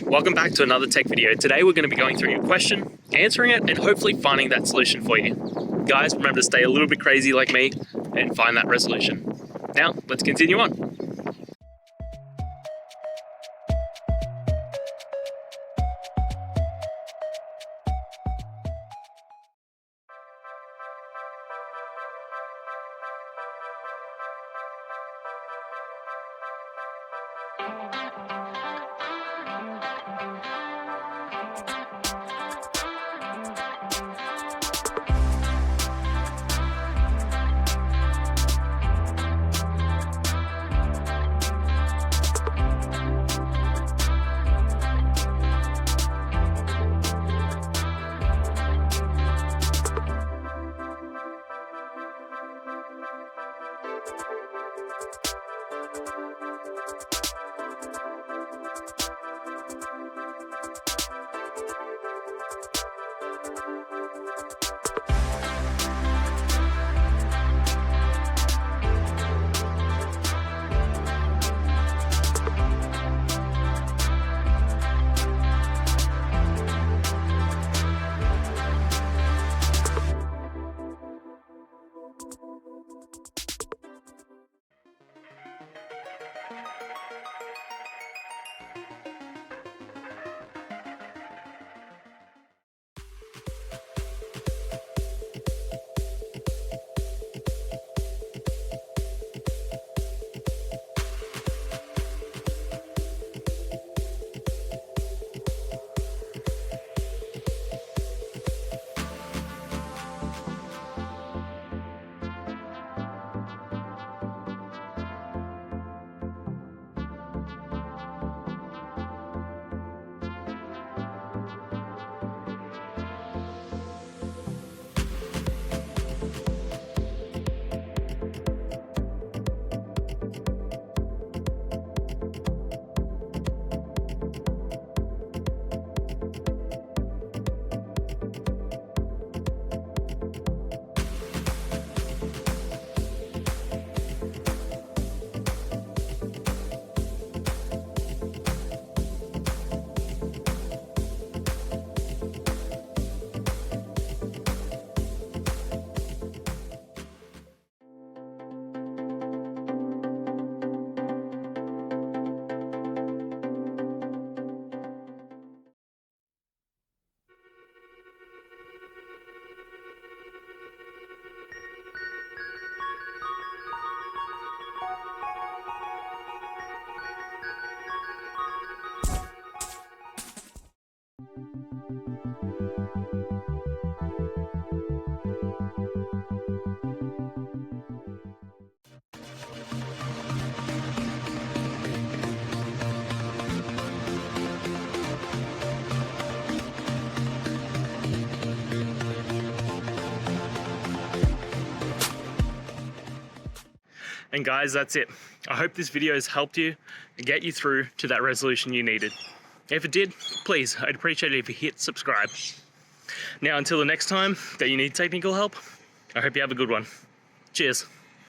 welcome back to another tech video. Today we're going to be going through your question, answering it, and hopefully finding that solution for you. Guys, remember to stay a little bit crazy like me and find that resolution. Now, let's continue on. And guys, that's it. I hope this video has helped you and get you through to that resolution you needed. If it did, please, I'd appreciate it if you hit subscribe. Now, until the next time that you need technical help, I hope you have a good one. Cheers.